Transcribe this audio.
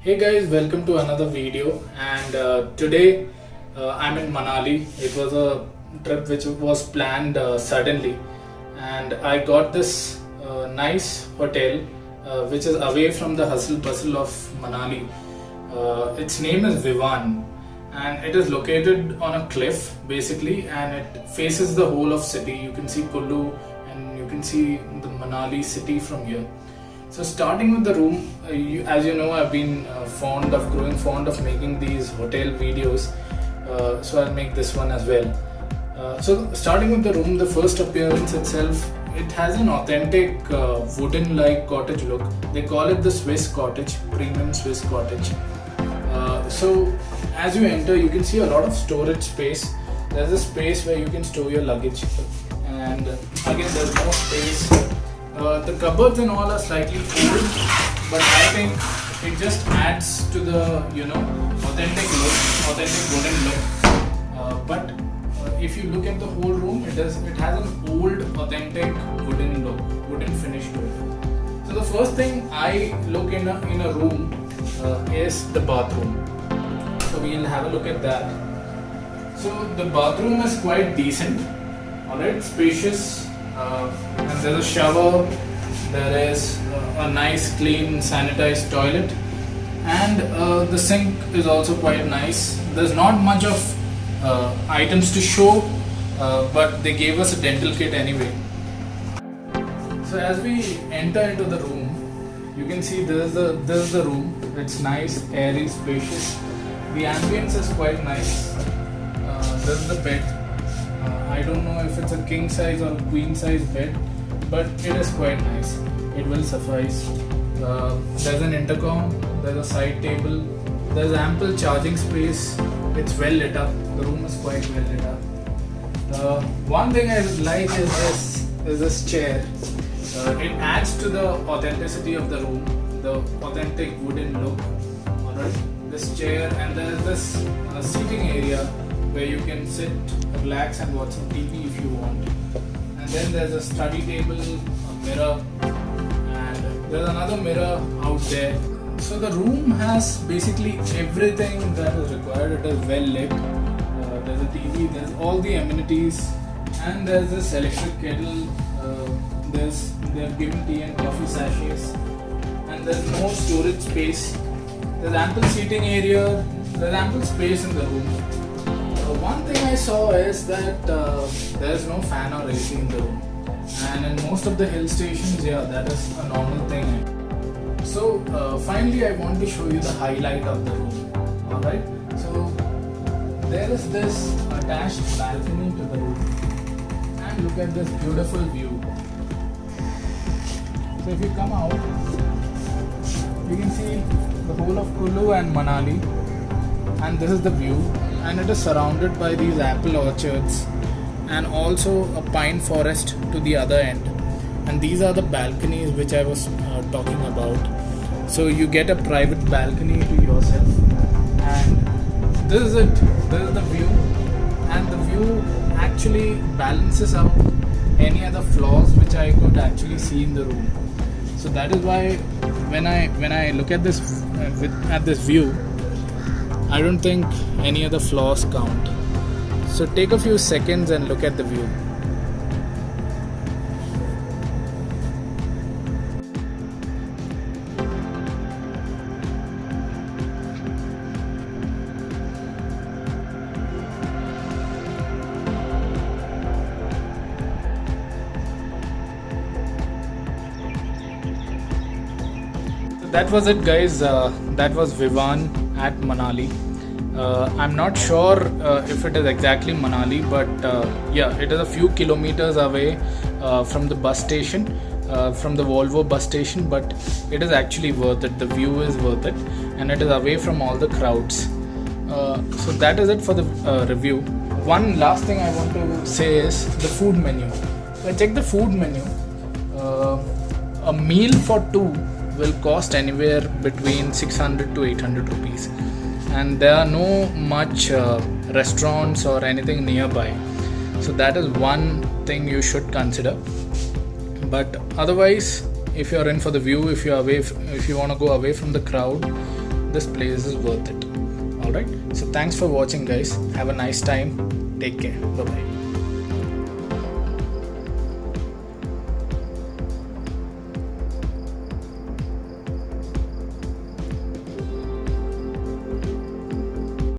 Hey guys, welcome to another video. And today I'm in Manali. It was a trip which was planned suddenly, and I got this nice hotel which is away from the hustle bustle of Manali. Its name is Vivan, and it is located on a cliff basically, and it faces the whole of city. You can see Kullu and you can see the Manali city from here. So starting with the room, as you know, I've been growing fond of making these hotel videos. So I'll make this one as well. So starting with the room, the first appearance itself, it has an authentic wooden-like cottage look. They call it the Swiss cottage, premium Swiss cottage. So as you enter, you can see a lot of storage space. There's a space where you can store your luggage, and again there's more space. The cupboards and all are slightly old, but I think it just adds to the authentic wooden look. But if you look at the whole room, it has an old authentic wooden finish to it. So the first thing I look in a room is the bathroom. So we'll have a look at that. So the bathroom is quite decent. Alright, spacious. And there's a shower, there is a nice clean sanitized toilet, and the sink is also quite nice. There's not much of items to show, but they gave us a dental kit anyway. So as we enter into the room, you can see this is the room. It's nice, airy, spacious. The ambience is quite nice. This is the bed. I don't know if it's a king size or a queen size bed, but it is quite nice. It will suffice. There's an intercom, there's a side table, there's ample charging space. It's well lit up. The room is quite well lit up. One thing I like is this chair. It adds to the authenticity of the room, the authentic wooden look. Alright, this chair, and there's this seating area where you can sit, relax and watch some TV if you want. And then there's a study table, a mirror, and there's another mirror out there. So the room has basically everything that is required. It is well lit. There's a TV, there's all the amenities, and there's this electric kettle. They have given tea and coffee sachets, and there's more storage space. There's ample seating area. There's ample space in the room. One thing I saw is that there is no fan or AC in the room, and in most of the hill stations, that is a normal thing. So finally, I want to show you the highlight of the room. Alright, so there is this attached balcony to the room, and look at this beautiful view. So if you come out, you can see the whole of Kullu and Manali, and this is the view. And it is surrounded by these apple orchards and also a pine forest to the other end. And these are the balconies which I was talking about. So you get a private balcony to yourself, and this is it. This is the view, and the view actually balances out any other flaws which I could actually see in the room. So that is why when I look at this at this view, I don't think any other flaws count. So take a few seconds and look at the view. So that was it, guys. That was Vivan at Manali. I'm not sure if it is exactly Manali, but it is a few kilometers away from the bus station, from the Volvo bus station, but it is actually worth it. The view is worth it, and it is away from all the crowds. So that is it for the review. One last thing I want to say is the food menu. So I checked the food menu. A meal for two will cost anywhere between 600 to 800 rupees, and there are no much restaurants or anything nearby. So that is one thing you should consider. But otherwise, if you are in for the view, if you want to go away from the crowd, this place is worth it. Alright, so thanks for watching guys. Have a nice time. Take care. Bye bye.